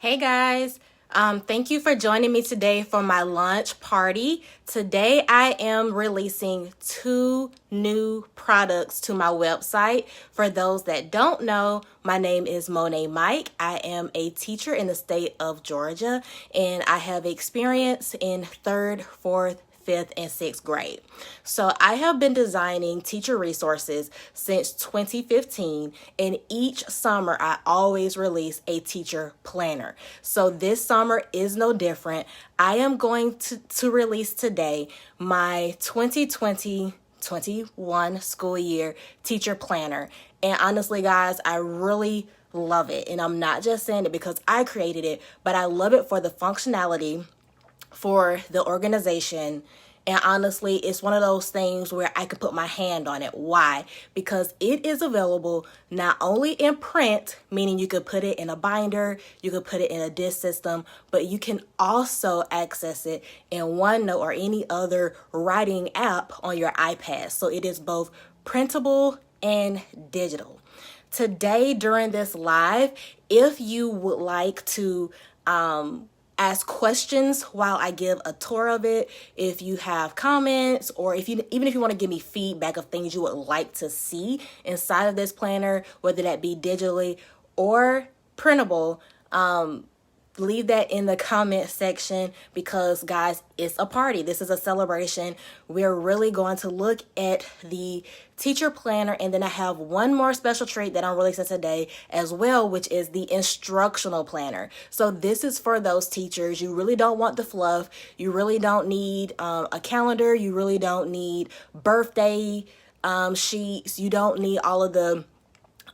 Hey guys, thank you for joining me today for my launch party. Today I am releasing 2 new products to my website. For those that don't know, my name is Monet Mike. I am a teacher in the state of Georgia and I have experience in 3rd, 4th, 5th, and 6th grade. So I have been designing teacher resources since 2015, and each summer I always release a teacher planner. So this summer is no different. I am going to release today my 2020-21 school year teacher planner. And honestly, guys, I really love it. And I'm not just saying it because I created it, but I love it for the functionality, for the organization, and honestly, it's one of those things where I can put my hand on it. Why? Because it is available not only in print, meaning you could put it in a binder, you could put it in a disk system, but you can also access it in OneNote or any other writing app on your iPad. So it is both printable and digital. Today during this live, if you would like to ask questions while I give a tour of it, if you have comments, or even if you want to give me feedback of things you would like to see inside of this planner, whether that be digitally or printable, leave that in the comment section, because guys, it's a party. This is a celebration. We're really going to look at the teacher planner, and then I have one more special treat that I'm releasing today as well, which is the instructional planner. So this is for those teachers. You really don't want the fluff. You really don't need a calendar. You really don't need birthday sheets. You don't need all of the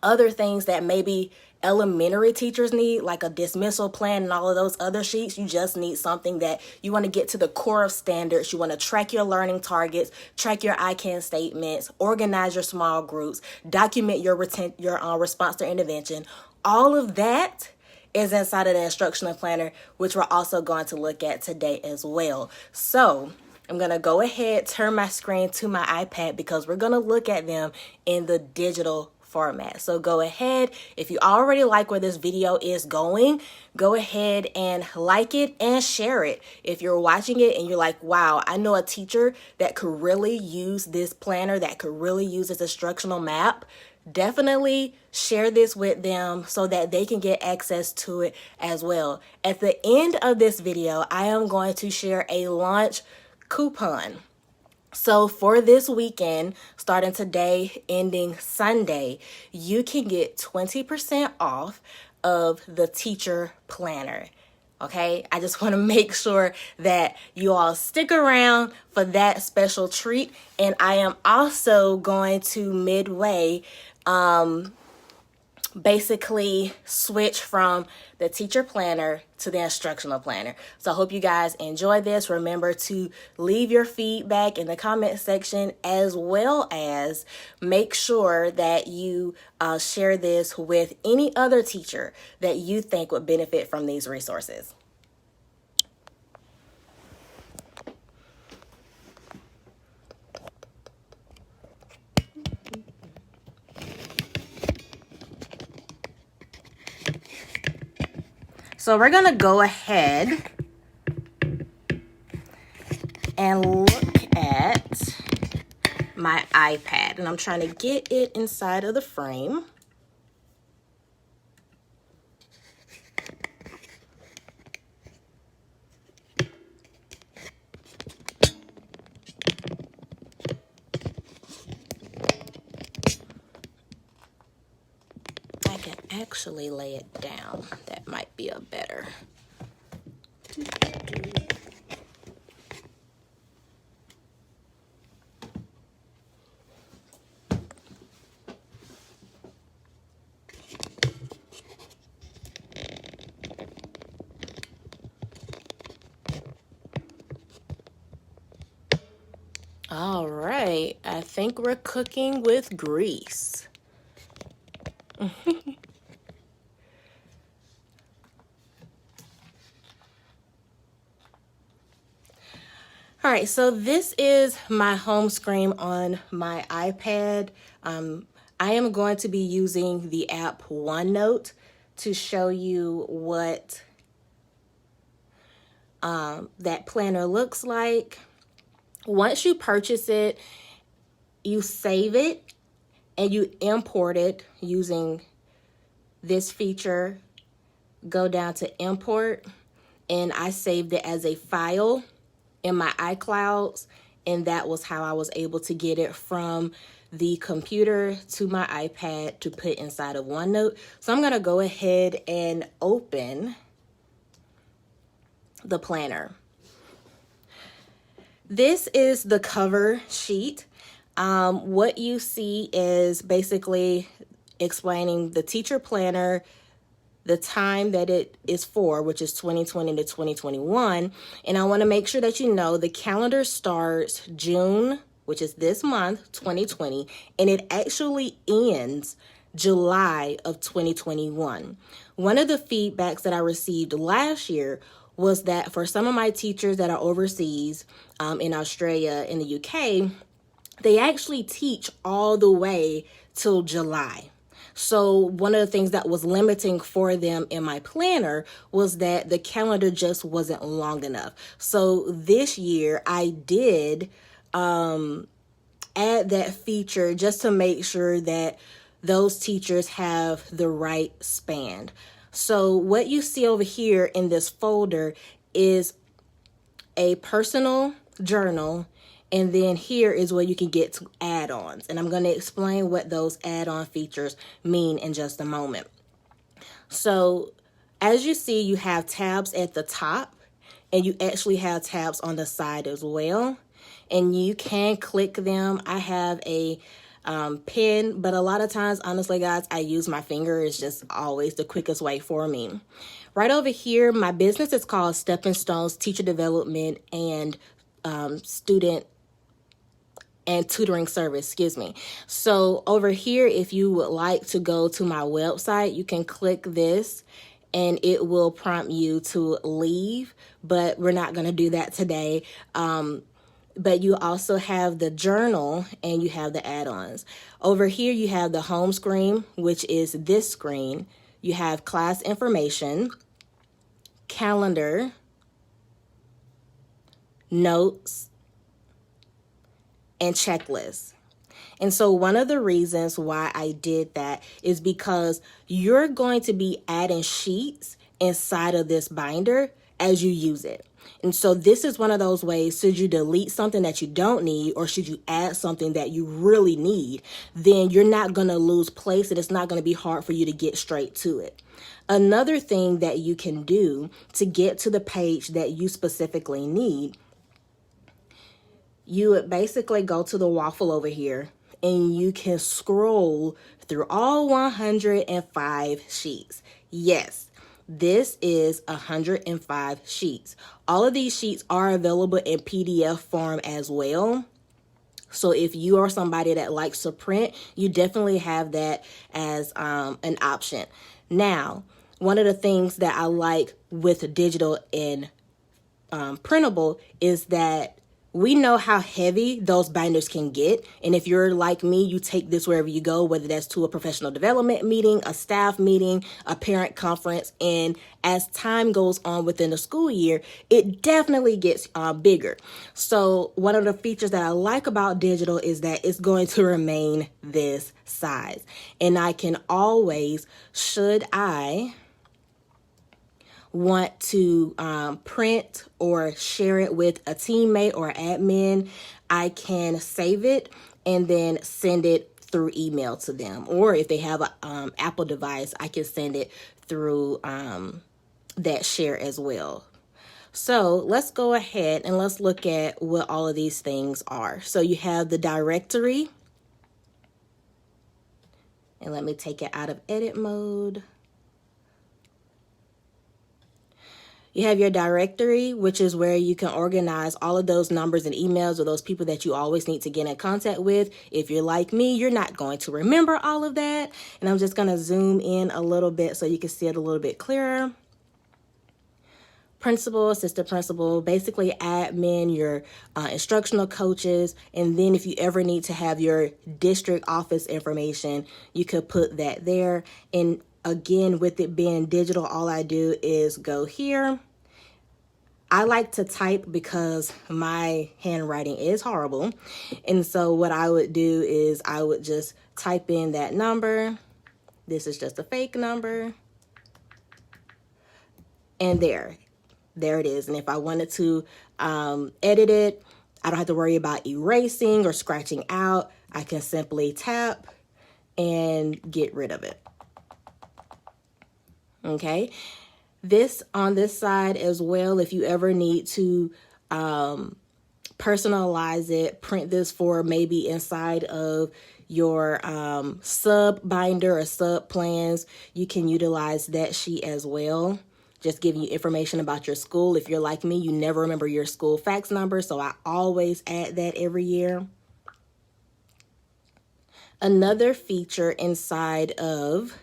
other things that maybe elementary teachers need, like a dismissal plan and all of those other sheets. You just need something that you want to get to the core of standards. You want to track your learning targets, track your I can statements, organize your small groups, document your response to intervention. All of that is inside of the instructional planner, which we're also going to look at today as well. So I'm going to go ahead, turn my screen to my iPad, because we're going to look at them in the digital format. So go ahead, if you already like where this video is going, go ahead and like it and share it. If you're watching it and you're like, wow, I know a teacher that could really use this planner, that could really use this instructional map, definitely share this with them so that they can get access to it as well. At the end of this video, I am going to share a launch coupon. So for this weekend, starting today, ending Sunday, you can get 20% off of the teacher planner. Okay, I just want to make sure that you all stick around for that special treat. And I am also going to midway basically switch from the teacher planner to the instructional planner. So I hope you guys enjoy this. Remember to leave your feedback in the comment section, as well as make sure that you share this with any other teacher that you think would benefit from these resources. So we're gonna go ahead and look at my iPad, and I'm trying to get it inside of the frame. I can actually lay it down. That might be a better. All right, I think we're cooking with grease. All right, so this is my home screen on my iPad. I am going to be using the app OneNote to show you what that planner looks like. Once you purchase it, you save it and you import it using this feature. Go down to import, and I saved it as a file in my iClouds, and that was how I was able to get it from the computer to my iPad to put inside of OneNote. So I'm going to go ahead and open the planner. This is the cover sheet. What you see is basically explaining the teacher planner, the time that it is for, which is 2020 to 2021. And I want to make sure that you know the calendar starts June, which is this month, 2020, and it actually ends July of 2021. One of the feedbacks that I received last year was that for some of my teachers that are overseas, in Australia, in the UK, they actually teach all the way till July. So one of the things that was limiting for them in my planner was that the calendar just wasn't long enough. So this year I did add that feature just to make sure that those teachers have the right span. So what you see over here in this folder is a personal journal, and then here is where you can get to add-ons. And I'm going to explain what those add-on features mean in just a moment. So as you see, you have tabs at the top, and you actually have tabs on the side as well. And you can click them. I have a pen, but a lot of times, honestly, guys, I use my finger. It's just always the quickest way for me. Right over here, my business is called Stepping Stones Teacher Development and Student and Tutoring Service, So over here, if you would like to go to my website, you can click this and it will prompt you to leave, but we're not going to do that today. But you also have the journal and you have the add-ons. Over here, you have the home screen, which is this screen. You have class information, calendar, notes, and checklists. And so one of the reasons why I did that is because you're going to be adding sheets inside of this binder as you use it. And so this is one of those ways, should you delete something that you don't need, or should you add something that you really need, then you're not going to lose place and it's not going to be hard for you to get straight to it. Another thing that you can do to get to the page that you specifically need, you would basically go to the waffle over here and you can scroll through all 105 sheets. Yes, this is 105 sheets. All of these sheets are available in PDF form as well. So if you are somebody that likes to print, you definitely have that as an option. Now, one of the things that I like with digital and printable is that we know how heavy those binders can get. And if you're like me, you take this wherever you go, whether that's to a professional development meeting, a staff meeting, a parent conference. And as time goes on within the school year, it definitely gets bigger. So one of the features that I like about digital is that it's going to remain this size. And I can always, should I want to print or share it with a teammate or admin, I can save it and then send it through email to them. Or if they have an Apple device, I can send it through that share as well. So let's go ahead and let's look at what all of these things are. So you have the directory. And let me take it out of edit mode. You have your directory, which is where you can organize all of those numbers and emails or those people that you always need to get in contact with. If you're like me, you're not going to remember all of that. And I'm just going to zoom in a little bit so you can see it a little bit clearer. Principal, assistant principal, basically admin, your instructional coaches. And then if you ever need to have your district office information, you could put that there. And again, with it being digital, all I do is go here. I like to type because my handwriting is horrible. And so what I would do is I would just type in that number. This is just a fake number. And there it is. And if I wanted to edit it, I don't have to worry about erasing or scratching out. I can simply tap and get rid of it. Okay. This on this side as well, if you ever need to personalize it, print this for maybe inside of your sub binder or sub plans, you can utilize that sheet as well. Just giving you information about your school. If you're like me, you never remember your school fax number, so I always add that every year. Another feature inside of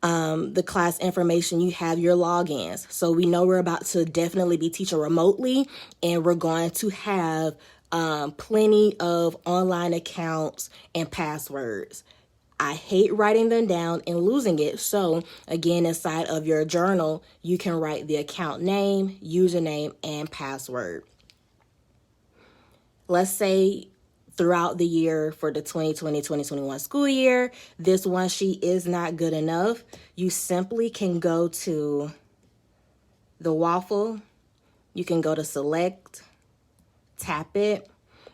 the class information, you have your logins. So we know we're about to definitely be teaching remotely, and we're going to have plenty of online accounts and passwords. I hate writing them down and losing it. So again, inside of your journal, you can write the account name, username, and password. Let's say throughout the year for the 2020-2021 school year, this one sheet is not good enough. You simply can go to the waffle. You can go to select, tap it,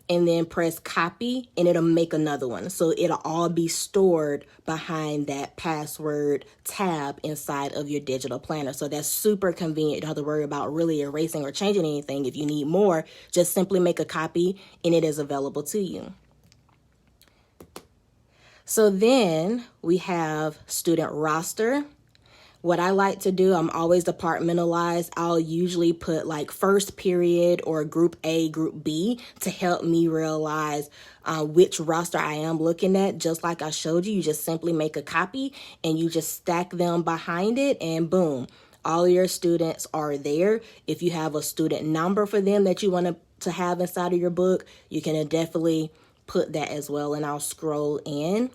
and then press copy, and it'll make another one. So it'll all be stored behind that password tab inside of your digital planner. So that's super convenient. You don't have to worry about really erasing or changing anything. If you need more, just simply make a copy and it is available to you. So then we have student roster. What I like to do, I'm always departmentalized. I'll usually put like first period or group A, group B to help me realize which roster I am looking at. Just like I showed you, you just simply make a copy and you just stack them behind it and boom, all your students are there. If you have a student number for them that you want to have inside of your book, you can definitely put that as well. And I'll scroll in.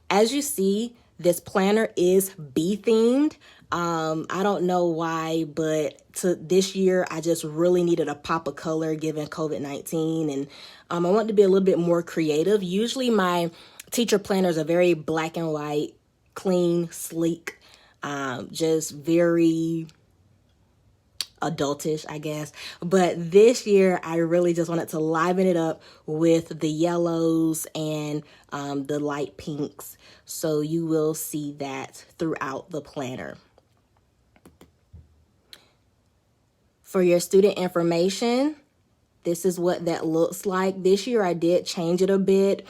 As you see, this planner is bee themed. I don't know why, but this year I just really needed a pop of color given COVID-19, and I wanted to be a little bit more creative. Usually my teacher planners are very black and white, clean, sleek, just very adultish, I guess. But this year I really just wanted to liven it up with the yellows and the light pinks. So you will see that throughout the planner. For your student information, this is what that looks like. This year I did change it a bit.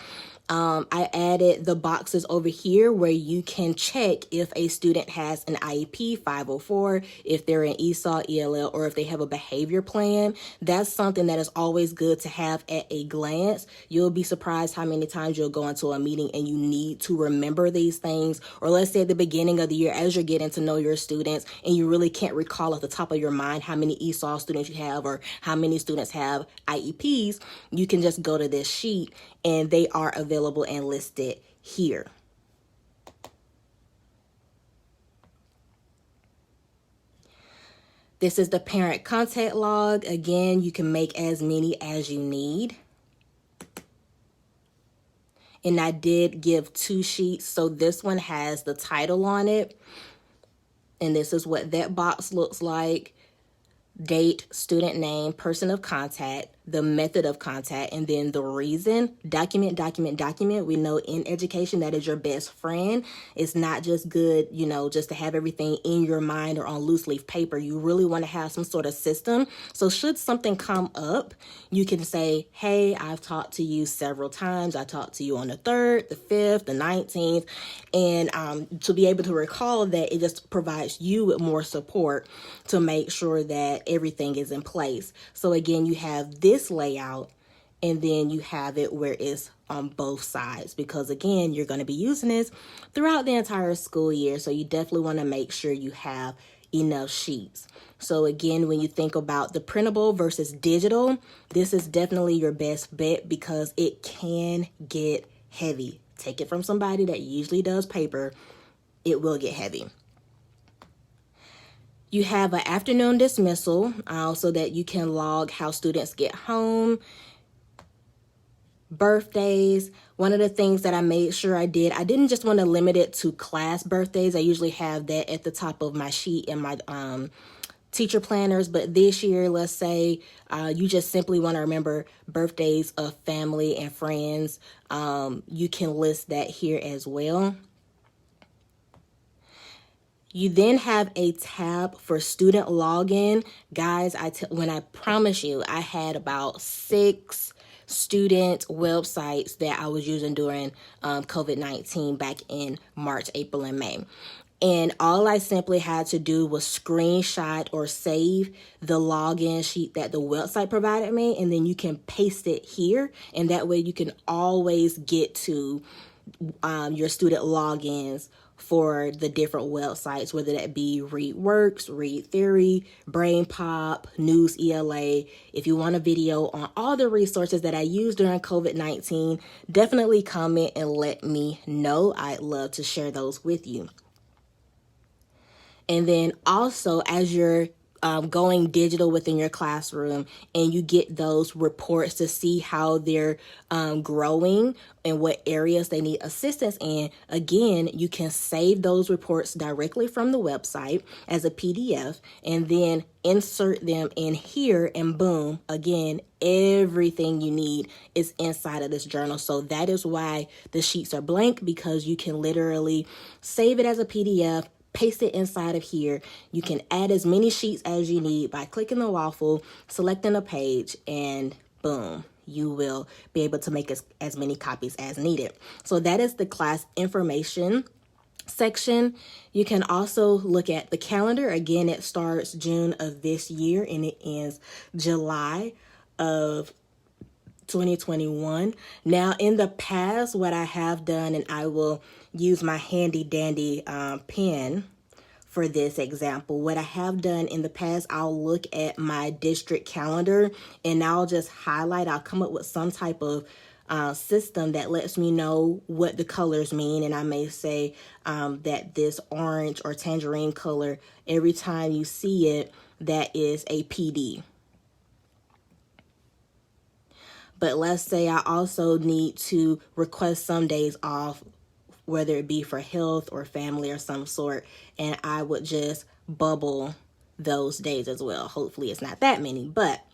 I added the boxes over here where you can check if a student has an IEP 504, if they're in ESOL, ELL, or if they have a behavior plan. That's something that is always good to have at a glance. You'll be surprised how many times you'll go into a meeting and you need to remember these things. Or let's say at the beginning of the year, as you're getting to know your students and you really can't recall off the top of your mind how many ESOL students you have or how many students have IEPs, you can just go to this sheet and they are available and listed here. This is the parent contact log. Again, you can make as many as you need. And I did give 2 sheets, so this one has the title on it. And this is what that box looks like. Date, student name, person of contact, the method of contact, and then the reason. Document, document, document. We know in education that is your best friend. It's not just good, just to have everything in your mind or on loose leaf paper. You really want to have some sort of system. So should something come up, you can say, hey, I've talked to you several times. I talked to you on the 3rd, the 5th, the 19th. And to be able to recall that, it just provides you with more support to make sure that everything is in place. So again, you have this layout and then you have it where it's on both sides, because again, you're going to be using this throughout the entire school year. So you definitely want to make sure you have enough sheets. So again, when you think about the printable versus digital, this is definitely your best bet because it can get heavy. Take it from somebody that usually does paper. It will get heavy. You have an afternoon dismissal so that you can log how students get home, birthdays. One of the things that I made sure I didn't just want to limit it to class birthdays. I usually have that at the top of my sheet in my teacher planners, but this year, let's say you just simply want to remember birthdays of family and friends. You can list that here as well. You then have a tab for student login. Guys, when I promise you, I had about 6 student websites that I was using during COVID-19 back in March, April, and May. And all I simply had to do was screenshot or save the login sheet that the website provided me, and then you can paste it here, and that way you can always get to your student logins for the different websites, whether that be ReadWorks, Read Theory, Brain Pop, News ELA. If you want a video on all the resources that I used during COVID-19, definitely comment and let me know. I'd love to share those with you. And then also, as you're going digital within your classroom and you get those reports to see how they're growing and what areas they need assistance in, again, you can save those reports directly from the website as a PDF and then insert them in here, and boom, again, everything you need is inside of this journal. So that is why the sheets are blank, because you can literally save it as a PDF, paste it inside of here. You can add as many sheets as you need by clicking the waffle, selecting a page, and boom, you will be able to make as many copies as needed. So that is the class information section. You can also look at the calendar. Again, it starts June of this year and it ends July of 2021. Now, in the past, what I have done, and I will use my handy dandy pen for this example. What I have done in the past, I'll look at my district calendar and I'll just highlight. I'll come up with some type of system that lets me know what the colors mean. And I may say that this orange or tangerine color, every time you see it, that is a PD. But let's say I also need to request some days off, whether it be for health or family or some sort, and I would just bubble those days as well. Hopefully it's not that many, but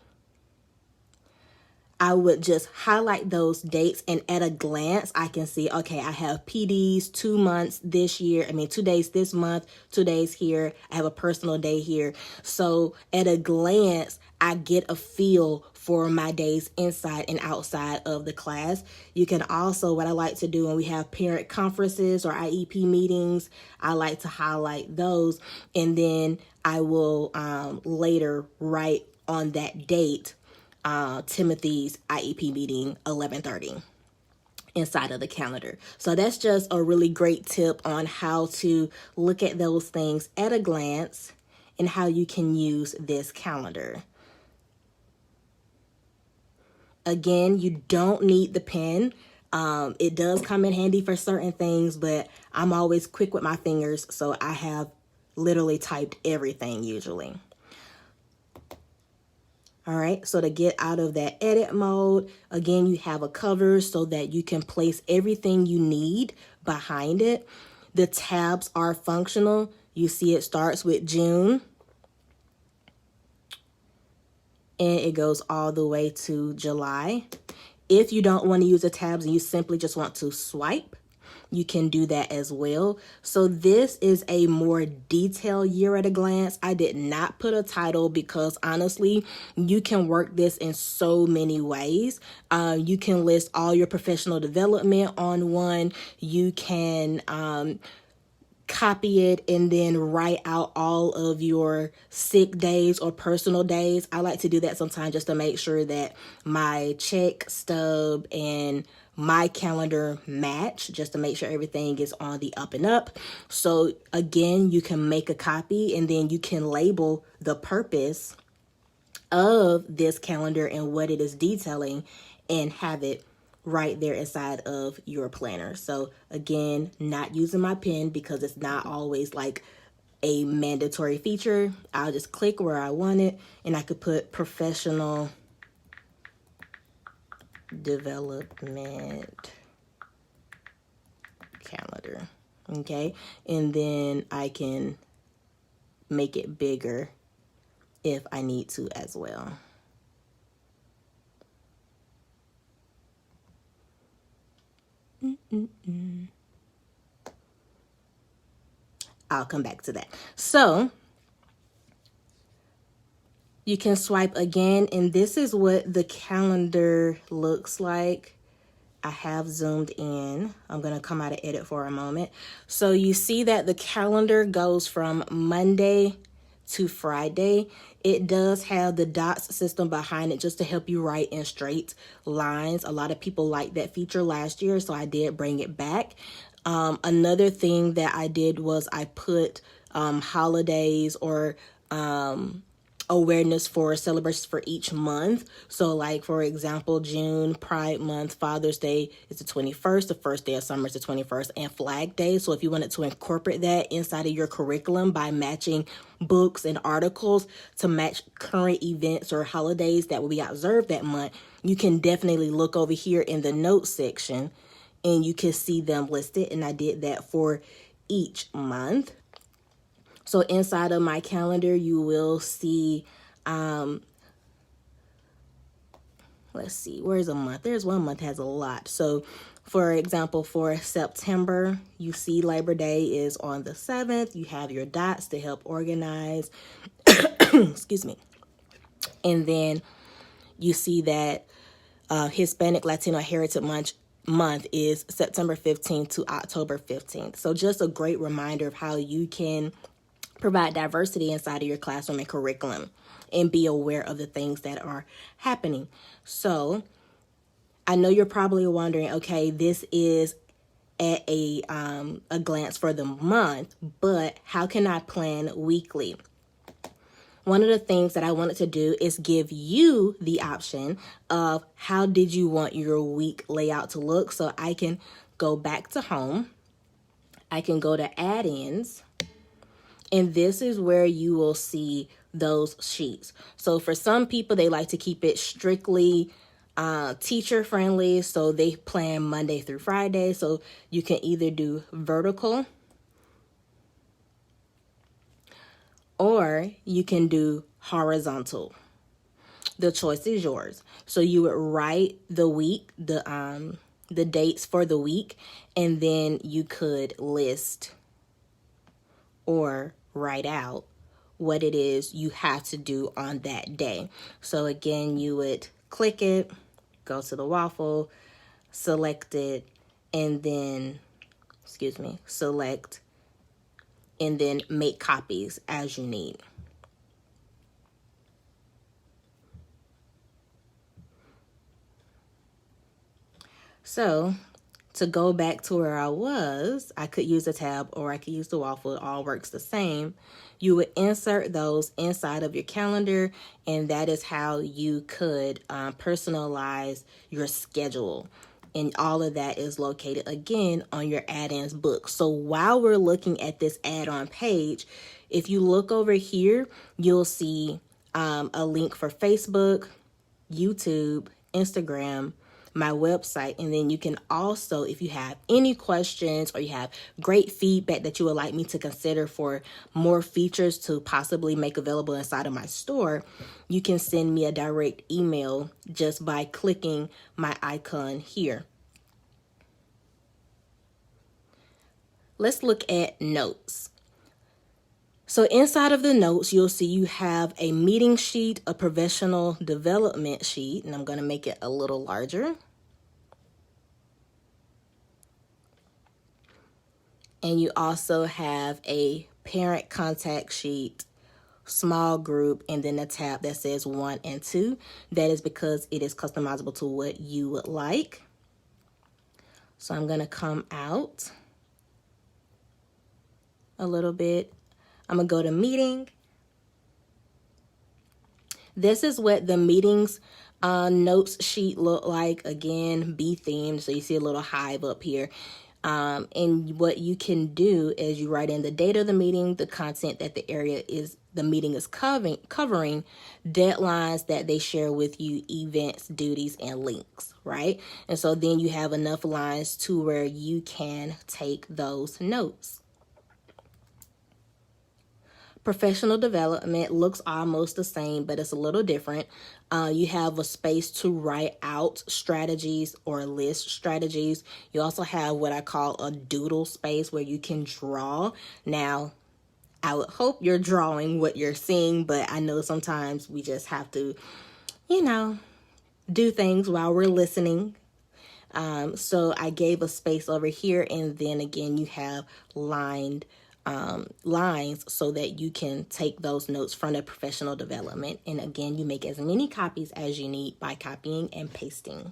I would just highlight those dates, and at a glance, I can see, okay, I have PDs 2 months this year. 2 days this month, 2 days here. I have a personal day here. So at a glance, I get a feel for my days inside and outside of the class. You can also, what I like to do when we have parent conferences or IEP meetings, I like to highlight those, and then I will later write on that date Timothy's IEP meeting 11:30 inside of the calendar. So that's just a really great tip on how to look at those things at a glance and how you can use this calendar. Again, you don't need the pen. It does come in handy for certain things, but I'm always quick with my fingers, so I have literally typed everything usually. All right, so to get out of that edit mode, again, you have a cover so that you can place everything you need behind it. The tabs are functional. You see it starts with June, and it goes all the way to July. If you don't want to use the tabs and you simply just want to swipe, you can do that as well. So this is a more detailed year at a glance. I did not put a title because honestly, you can work this in so many ways. You can list all your professional development on one. You can copy it and then write out all of your sick days or personal days. I like to do that sometimes just to make sure that my check stub and my calendar match, just to make sure everything is on the up and up. So again, you can make a copy and then you can label the purpose of this calendar and what it is detailing and have it right there inside of your planner. So again, not using my pen because it's not always like a mandatory feature, I'll just click where I want it, and I could put professional development calendar. Okay, and then I can make it bigger if I need to as well. I'll come back to that. So you can swipe again, and this is what the calendar looks like. I have zoomed in. I'm going to come out of edit for a moment. So you see that the calendar goes from Monday to Friday. It does have the dots system behind it just to help you write in straight lines. A lot of people liked that feature last year, so I did bring it back. Another thing that I did was I put holidays or awareness for celebrations for each month. So like, for example, June, Pride Month, Father's Day is the 21st, the first day of summer is the 21st, and Flag Day. So if you wanted to incorporate that inside of your curriculum by matching books and articles to match current events or holidays that will be observed that month, you can definitely look over here in the notes section and you can see them listed. And I did that for each month. So inside of my calendar, you will see, let's see, where's a month? There's one month has a lot. So for example, for September, you see Labor Day is on the 7th. You have your dots to help organize. Excuse me. And then you see that Hispanic Latino Heritage Month is September 15th to October 15th. So just a great reminder of how you can provide diversity inside of your classroom and curriculum and be aware of the things that are happening. So I know you're probably wondering, okay, this is at a glance for the month, but how can I plan weekly? One of the things that I wanted to do is give you the option of how did you want your week layout to look. So I can go back to home. I can go to add-ins. And this is where you will see those sheets. So for some people, they like to keep it strictly teacher friendly. So they plan Monday through Friday. So you can either do vertical or you can do horizontal. The choice is yours. So you would write the week, the dates for the week, and then you could list or write out what it is you have to do on that day. So again, you would click it, go to the waffle, select it, and then, select, and then make copies as you need. So to go back to where I was, I could use a tab or I could use the waffle. It all works the same. You would insert those inside of your calendar, and that is how you could personalize your schedule. And all of that is located again on your add-ins book. So while we're looking at this add-on page, if you look over here, you'll see a link for Facebook, YouTube, Instagram, my website, and then you can also, if you have any questions or you have great feedback that you would like me to consider for more features to possibly make available inside of my store, you can send me a direct email just by clicking my icon here. Let's look at notes. So inside of the notes, you'll see you have a meeting sheet, a professional development sheet, and I'm going to make it a little larger. And you also have a parent contact sheet, small group, and then a tab that says 1 and 2. That is because it is customizable to what you would like. So I'm going to come out a little bit. I'm going to go to meeting. This is what the meetings notes sheet look like. Again, be themed. So you see a little hive up here. And what you can do is you write in the date of the meeting, the content that the meeting is covering, deadlines that they share with you, events, duties, and links, right? And so then you have enough lines to where you can take those notes. Professional development looks almost the same, but it's a little different. You have a space to write out strategies or list strategies. You also have what I call a doodle space where you can draw. Now, I would hope you're drawing what you're seeing, but I know sometimes we just have to, do things while we're listening. So I gave a space over here, and then again, you have lines so that you can take those notes from the professional development. And again, you make as many copies as you need by copying and pasting.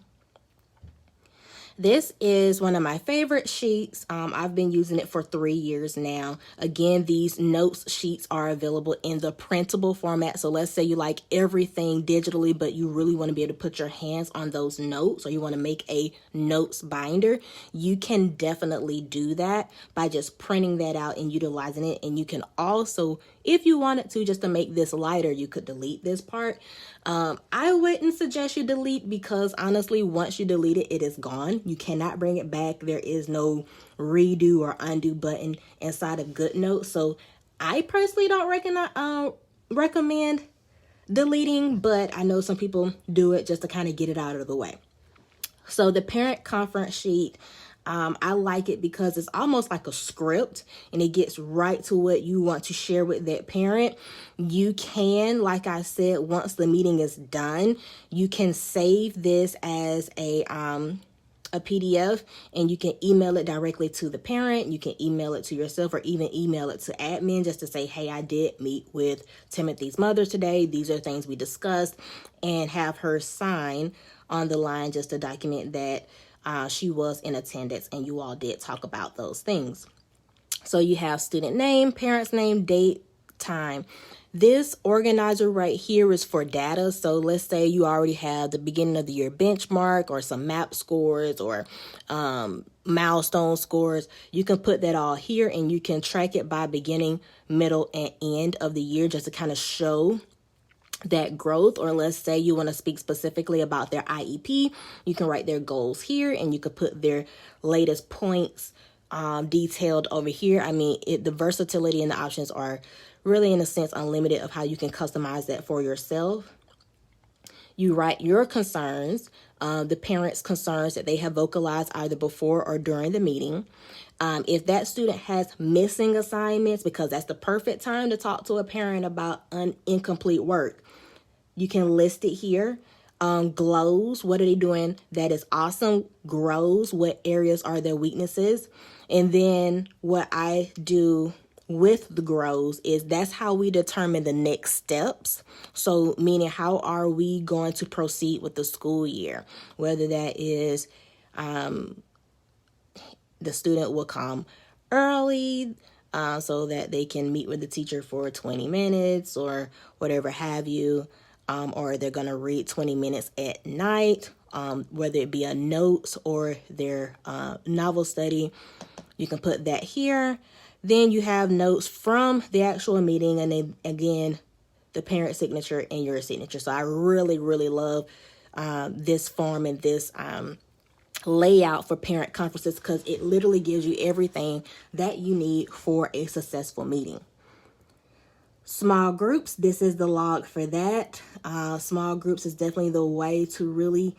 This is one of my favorite sheets. I've been using it for 3 years now. Again, these notes sheets are available in the printable format. So let's say you like everything digitally, but you really want to be able to put your hands on those notes, or you want to make a notes binder. You can definitely do that by just printing that out and utilizing it. And you can also, if you wanted to, just to make this lighter, you could delete this part. I wouldn't suggest you delete, because honestly, once you delete it, it is gone. You cannot bring it back. There is no redo or undo button inside of GoodNotes. So I personally don't recommend deleting, but I know some people do it just to kind of get it out of the way. So the parent conference sheet, I like it because it's almost like a script, and it gets right to what you want to share with that parent. You can, like I said, once the meeting is done, you can save this as a PDF, and you can email it directly to the parent. You can email it to yourself, or even email it to admin just to say, hey, I did meet with Timothy's mother today. These are things we discussed, and have her sign on the line just to document that she was in attendance and you all did talk about those things. So you have student name, parent's name, date, time. This organizer right here is for data. So let's say you already have the beginning of the year benchmark, or some MAP scores, or milestone scores. You can put that all here, and you can track it by beginning, middle, and end of the year, just to kind of show that growth. Or let's say you want to speak specifically about their IEP, you can write their goals here, and you could put their latest points detailed over here. I mean, the versatility and the options are really, in a sense, unlimited of how you can customize that for yourself. You write your concerns, the parents' concerns that they have vocalized either before or during the meeting. If that student has missing assignments, because that's the perfect time to talk to a parent about incomplete work, you can list it here. Glows, what are they doing that is awesome? Grows, what areas are their weaknesses? And then what I do with the grows is that's how we determine the next steps. So meaning, how are we going to proceed with the school year? Whether that is the student will come early so that they can meet with the teacher for 20 minutes or whatever have you. Or they're going to read 20 minutes at night, whether it be a notes or their novel study. You can put that here. Then you have notes from the actual meeting, and then again, the parent signature and your signature. So I really, really love this form and this layout for parent conferences, because it literally gives you everything that you need for a successful meeting. Small groups, this is the log for that. Small groups is definitely the way to really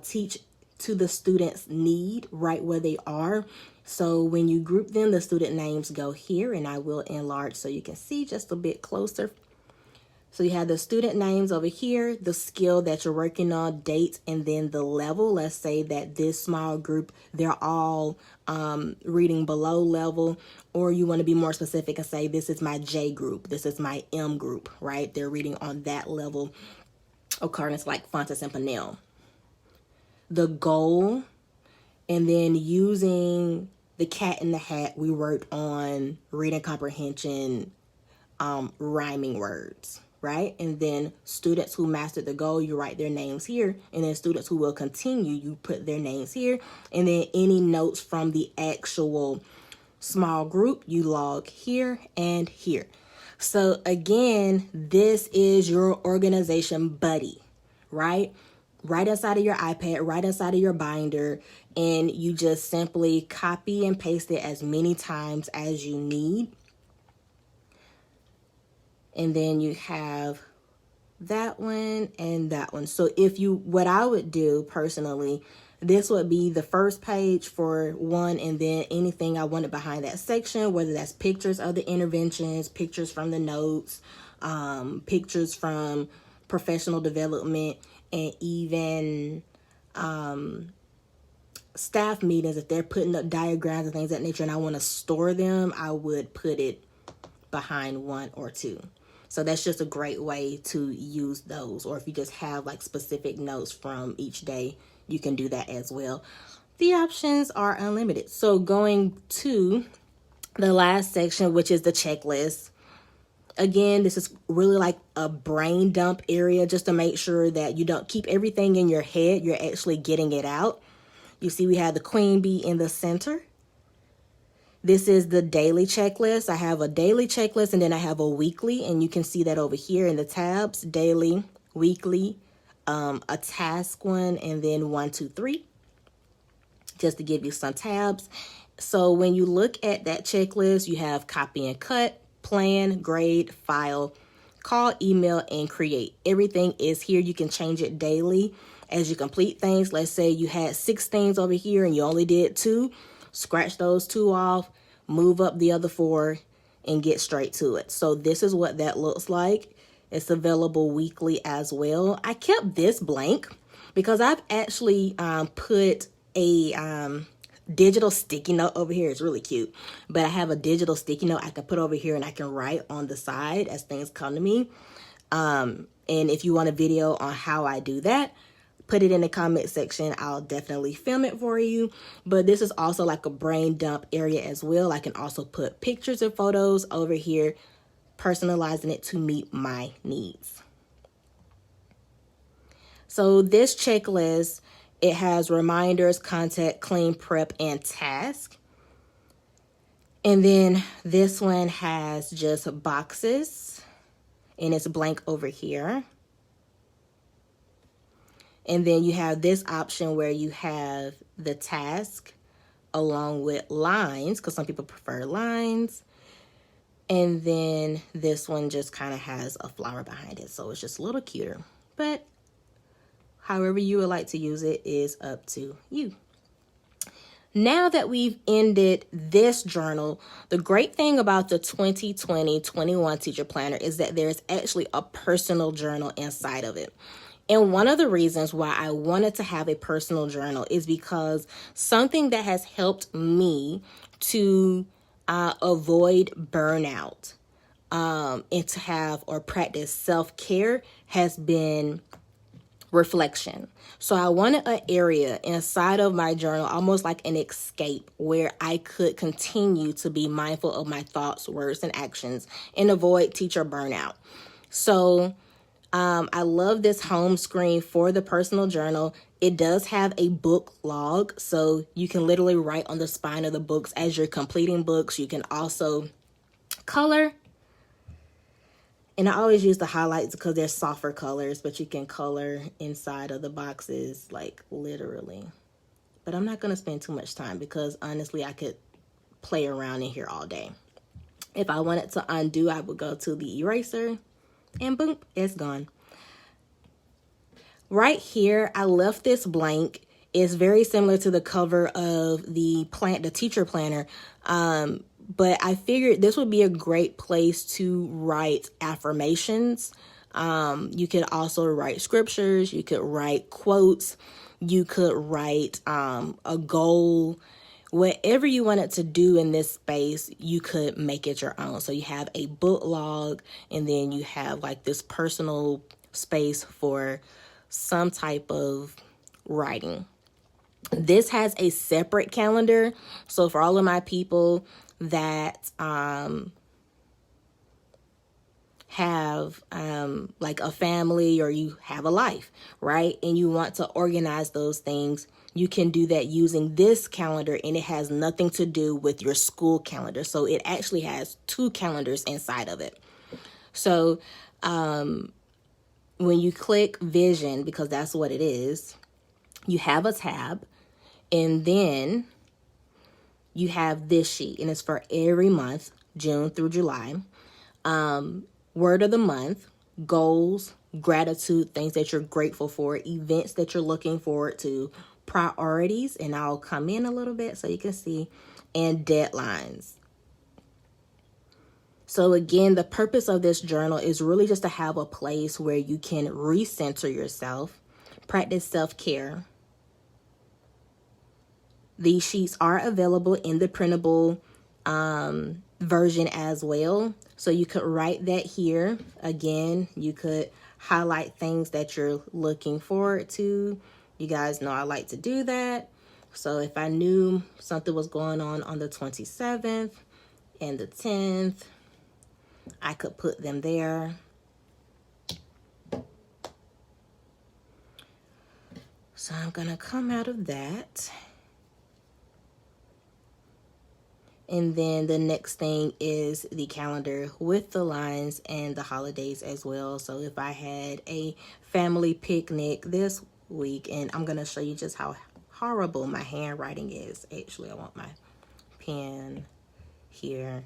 teach to the student's need right where they are. So when you group them, the student names go here, and I will enlarge so you can see just a bit closer. So you have the student names over here, the skill that you're working on, date, and then the level. Let's say that this small group, they're all reading below level, or you want to be more specific and say, this is my J group, this is my M group, right? They're reading on that level, occurrence like Fontes and Pinnell. The goal, and then using the cat in the hat, we worked on reading comprehension, rhyming words. right? And then students who mastered the goal, you write their names here. And then students who will continue, you put their names here. And then any notes from the actual small group, you log here and here. So again, this is your organization buddy, right? Right inside of your iPad, right inside of your binder, and you just simply copy and paste it as many times as you need. And then you have that one and that one. So what I would do personally, this would be the first page for one, and then anything I wanted behind that section, whether that's pictures of the interventions, pictures from the notes, pictures from professional development, and even staff meetings. If they're putting up diagrams and things of that nature and I want to store them, I would put it behind one or two. So that's just a great way to use those. Or if you just have like specific notes from each day, you can do that as well. The options are unlimited. So going to the last section, which is the checklist. Again, this is really like a brain dump area, just to make sure that you don't keep everything in your head. You're actually getting it out. You see we have the queen bee in the center. This is the daily checklist. I have a daily checklist and then I have a weekly, and you can see that over here in the tabs: daily, weekly, a task one, and then 1, 2, 3, just to give you some tabs. So when you look at that checklist, you have copy and cut, plan, grade, file, call, email, and create. Everything is here. You can change it daily as you complete things. Let's say you had 6 things over here and you only did 2. Scratch those 2 off, move up the other 4, and get straight to it. So this is what that looks like. It's available weekly as well. I kept this blank because I've actually put a digital sticky note over here. It's really cute. But I have a digital sticky note I can put over here and I can write on the side as things come to me. And if you want a video on how I do that, put it in the comment section. I'll definitely film it for you. But this is also like a brain dump area as well. I can also put pictures and photos over here, personalizing it to meet my needs. So this checklist, it has reminders, contact, clean, prep, and task. And then this one has just boxes, and it's blank over here. And then you have this option where you have the task along with lines, because some people prefer lines. And then this one just kind of has a flower behind it, so it's just a little cuter. But however you would like to use it is up to you. Now that we've ended this journal, the great thing about the 2020-21 teacher planner is that there's actually a personal journal inside of it. And one of the reasons why I wanted to have a personal journal is because something that has helped me to avoid burnout and to have or practice self-care has been reflection. So I wanted an area inside of my journal, almost like an escape, where I could continue to be mindful of my thoughts, words, and actions and avoid teacher burnout. So I love this home screen for the personal journal. It does have a book log, so you can literally write on the spine of the books as you're completing books. You can also color. And I always use the highlights because they're softer colors, but you can color inside of the boxes, like literally. But I'm not going to spend too much time because honestly, I could play around in here all day. If I wanted to undo, I would go to the eraser and boom, it's gone. Right here, I left this blank. It's very similar to the cover of the teacher planner. But I figured this would be a great place to write affirmations. You could also write scriptures. You could write quotes. You could write a goal. Whatever you wanted to do in this space, you could make it your own. So you have a book log, and then you have like this personal space for some type of writing. This has a separate calendar. So for all of my people that have like a family or you have a life, right? And you want to organize those things, you can do that using this calendar, and it has nothing to do with your school calendar. So it actually has two calendars inside of it. So when you click vision, because that's what it is, you have a tab, and then you have this sheet, and it's for every month, June through July. Word of the month, goals, gratitude, things that you're grateful for, events that you're looking forward to, priorities, and I'll come in a little bit so you can see, and deadlines. So again, the purpose of this journal is really just to have a place where you can recenter yourself, practice self-care. These sheets are available in the printable version as well. So you could write that here. Again, you could highlight things that you're looking forward to. You guys know I like to do that. So if I knew something was going on the 27th and the 10th, I could put them there. So I'm going to come out of that. And then the next thing is the calendar with the lines and the holidays as well. So if I had a family picnic this week, and I'm going to show you just how horrible my handwriting is. Actually, I want my pen here,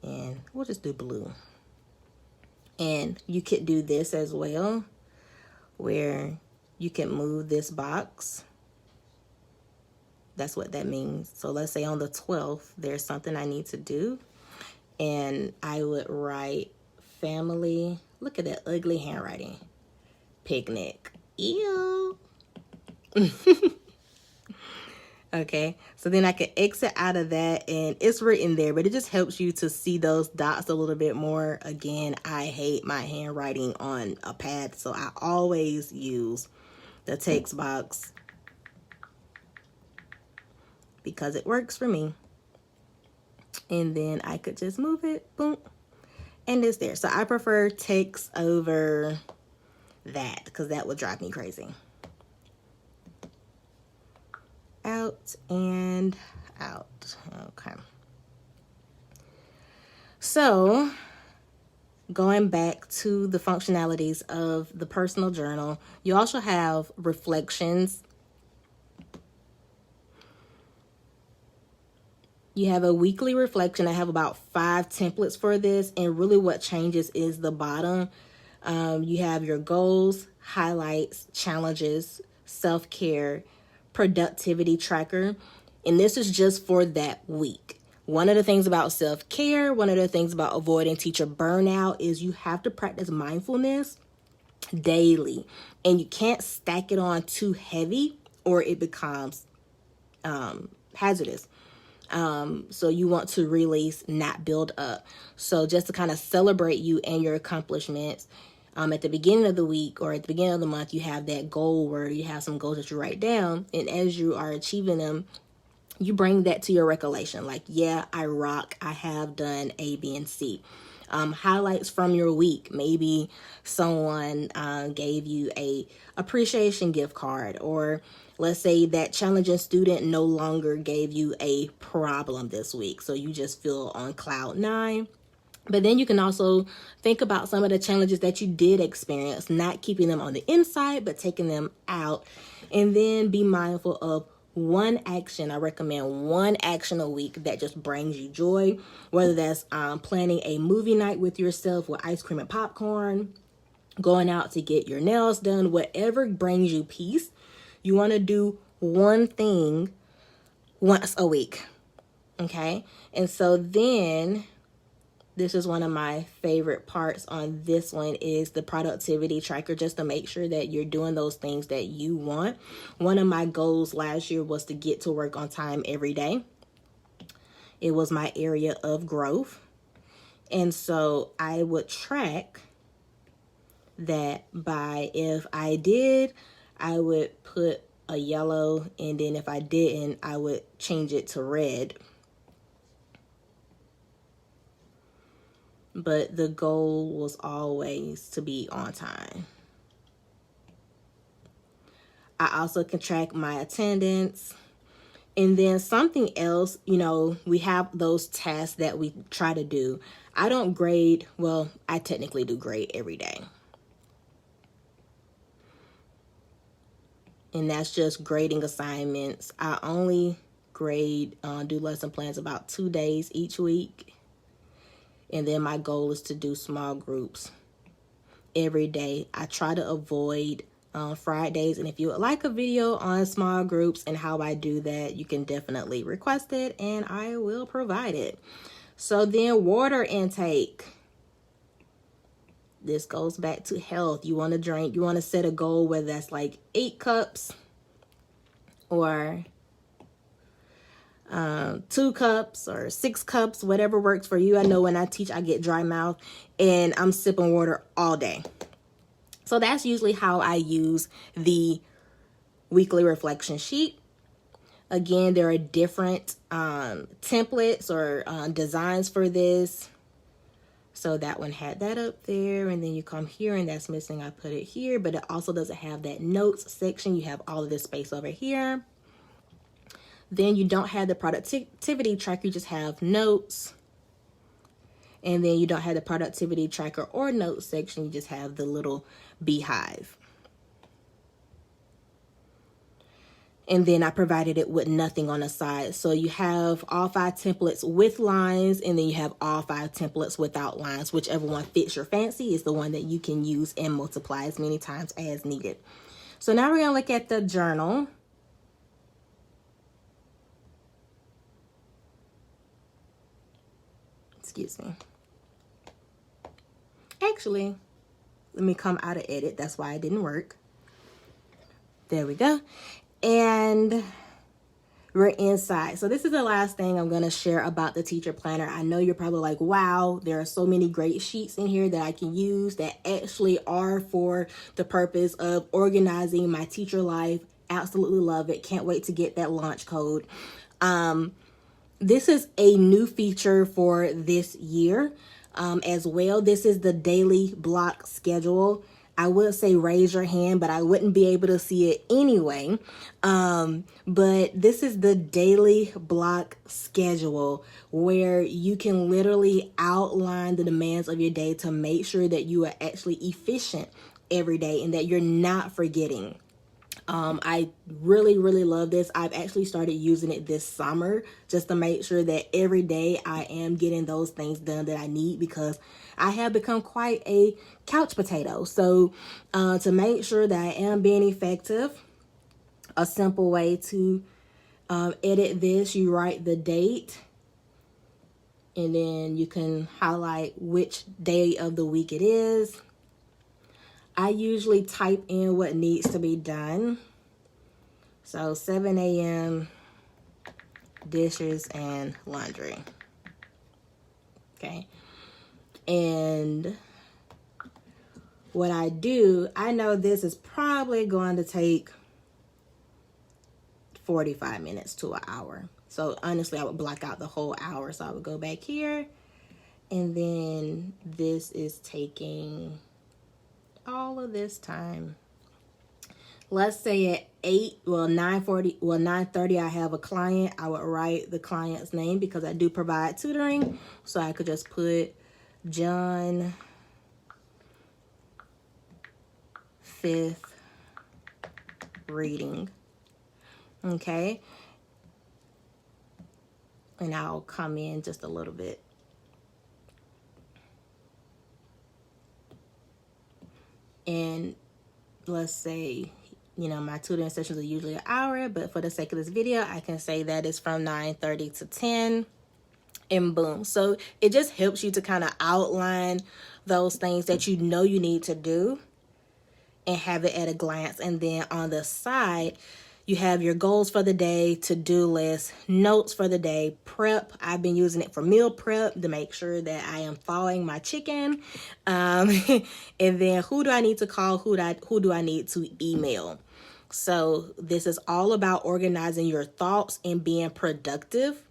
and we'll just do blue. And you could do this as well, where you can move this box. That's what that means. So let's say on the 12th, there's something I need to do, and I would write family. Look at that ugly handwriting. Picnic. Ew. Okay, so then I can exit out of that, and it's written there, but it just helps you to see those dots a little bit more. Again, I hate my handwriting on a pad, so I always use the text box because it works for me. And then I could just move it, boom, and it's there. So I prefer text over that because that would drive me crazy. Out and out. Okay. So going back to the functionalities of the personal journal, you also have reflections. You have a weekly reflection. I have about 5 templates for this, and really what changes is the bottom. You have your goals, highlights, challenges, self-care, productivity tracker, and this is just for that week. One of the things about self-care, one of the things about avoiding teacher burnout is you have to practice mindfulness daily, and you can't stack it on too heavy or it becomes hazardous. So you want to release, not build up. So just to kind of celebrate you and your accomplishments, at the beginning of the week or at the beginning of the month, you have that goal where you have some goals that you write down. And as you are achieving them, you bring that to your recollection. Like, yeah, I rock. I have done A, B, and C. Highlights from your week. Maybe someone gave you a appreciation gift card, or let's say that challenging student no longer gave you a problem this week. So you just feel on cloud 9. But then you can also think about some of the challenges that you did experience, not keeping them on the inside, but taking them out. And then be mindful of one action. I recommend one action a week that just brings you joy, whether that's planning a movie night with yourself with ice cream and popcorn, going out to get your nails done, whatever brings you peace. You want to do one thing once a week. Okay? And so then this is one of my favorite parts on this one is the productivity tracker, just to make sure that you're doing those things that you want. One of my goals last year was to get to work on time every day. It was my area of growth. And so I would track that by, if I did, I would put a yellow, and then if I didn't, I would change it to red. but the goal was always to be on time. I also can track my attendance. And then something else, you know, we have those tasks that we try to do. I don't grade, well, I technically do grade every day. And that's just grading assignments. I only grade, do lesson plans about 2 days each week. And then my goal is to do small groups every day. I try to avoid Fridays. And if you would like a video on small groups and how I do that, you can definitely request it and I will provide it. So then water intake. This goes back to health. You want to drink, you want to set a goal whether that's like 8 cups or 2 cups or 6 cups, whatever works for you. I know when I teach, I get dry mouth and I'm sipping water all day. So that's usually how I use the weekly reflection sheet. Again, there are different templates or designs for this. So that one had that up there, and then you come here and that's missing. I put it here, but it also doesn't have that notes section. You have all of this space over here. Then you don't have the productivity tracker, you just have notes. And then you don't have the productivity tracker or notes section, you just have the little beehive. And then I provided it with nothing on the side. So you have all 5 templates with lines, and then you have all 5 templates without lines. Whichever one fits your fancy is the one that you can use and multiply as many times as needed. So now we're going to look at the journal. Excuse me. Actually, let me come out of edit. That's why it didn't work. There we go. And we're inside. So this is the last thing I'm going to share about the teacher planner. I know you're probably like, wow, there are so many great sheets in here that I can use that actually are for the purpose of organizing my teacher life. Absolutely love it. Can't wait to get that launch code. This is a new feature for this year as well. This is the daily block schedule. I would say raise your hand, but I wouldn't be able to see it anyway. But this is the daily block schedule where you can literally outline the demands of your day to make sure that you are actually efficient every day and that you're not forgetting. I really, really love this. I've actually started using it this summer just to make sure that every day I am getting those things done that I need, because I have become quite a couch potato. So to make sure that I am being effective, a simple way to edit this, you write the date and then you can highlight which day of the week it is. I usually type in what needs to be done. So 7 a.m. dishes and laundry. Okay. And what I do, I know this is probably going to take 45 minutes to an hour. So honestly, I would block out the whole hour. So I would go back here, and then this is taking all of this time. Let's say at 9:30 I have a client. I would write the client's name because I do provide tutoring. So I could just put John 5th reading. Okay. And I'll come in just a little bit. And let's say, you know, my tutoring sessions are usually an hour, but for the sake of this video, I can say that it's from 9:30 to 10, and boom. So it just helps you to kind of outline those things that you know you need to do and have it at a glance. And then on the side, you have your goals for the day, to-do list, notes for the day, prep. I've been using it for meal prep to make sure that I am thawing my chicken. And then who do I need to call? Who do I need to email? So this is all about organizing your thoughts and being productive.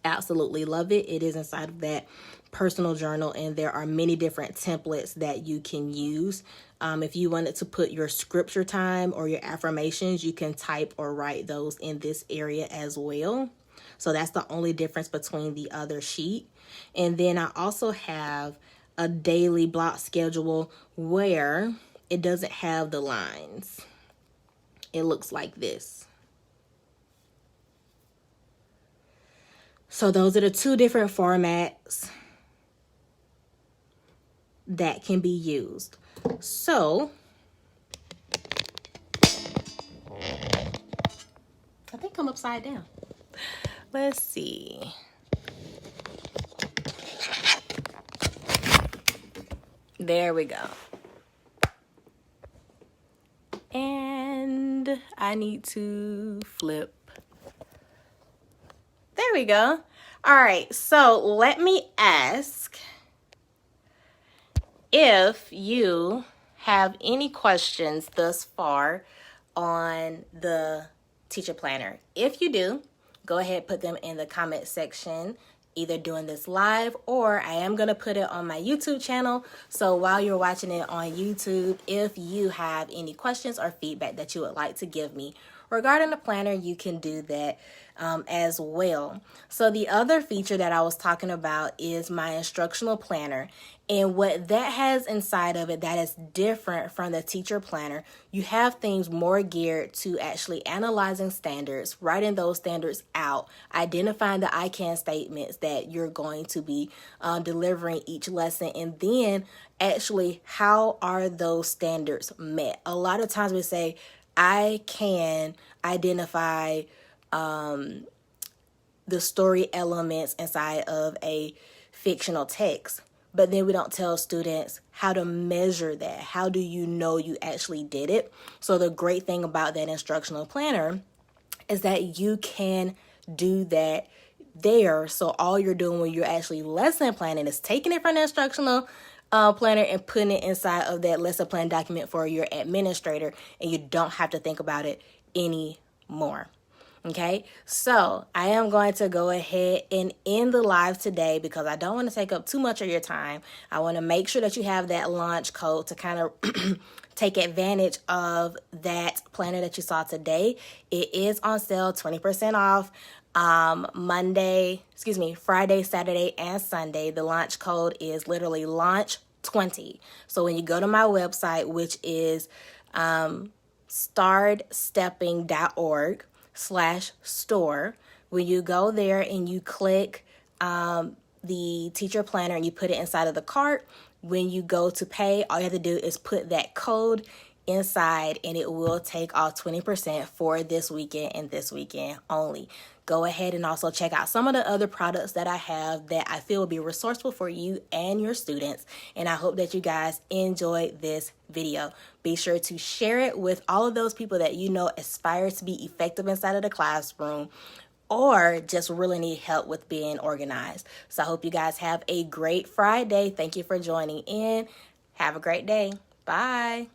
Absolutely love it. It is inside of that personal journal, and there are many different templates that you can use. If you wanted to put your scripture time or your affirmations, you can type or write those in this area as well. So that's the only difference between the other sheet. And then I also have a daily block schedule where it doesn't have the lines. It looks like this. So those are the two different formats that can be used. So I think I'm upside down. Let's see. There we go. And I need to flip. There we go. All right, so let me ask if you have any questions thus far on the teacher planner. If you do, go ahead, put them in the comment section, either doing this live, or I am going to put it on my YouTube channel. So while you're watching it on YouTube, if you have any questions or feedback that you would like to give me regarding the planner, you can do that as well. So the other feature that I was talking about is my instructional planner, and what that has inside of it that is different from the teacher planner. You have things more geared to actually analyzing standards, writing those standards out, identifying the I can statements that you're going to be delivering each lesson, and then actually how are those standards met. A lot of times we say, I can identify the story elements inside of a fictional text, but then we don't tell students how to measure that. How do you know you actually did it? So the great thing about that instructional planner is that you can do that there. So all you're doing when you're actually lesson planning is taking it from the instructional planner and putting it inside of that lesson plan document for your administrator, and you don't have to think about it anymore. Okay, so I am going to go ahead and end the live today because I don't want to take up too much of your time. I want to make sure that you have that launch code to kind of take advantage of that planner that you saw today. It is on sale, 20% off. Friday, Saturday, and Sunday. The launch code is literally launch20. So when you go to my website, which is startstepping.org/store, when you go there and you click the teacher planner and you put it inside of the cart, when you go to pay, all you have to do is put that code inside and it will take off 20% for this weekend and this weekend only. Go ahead and also check out some of the other products that I have that I feel will be resourceful for you and your students. And I hope that you guys enjoyed this video. Be sure to share it with all of those people that you know aspire to be effective inside of the classroom or just really need help with being organized. So I hope you guys have a great Friday. Thank you for joining in. Have a great day. Bye.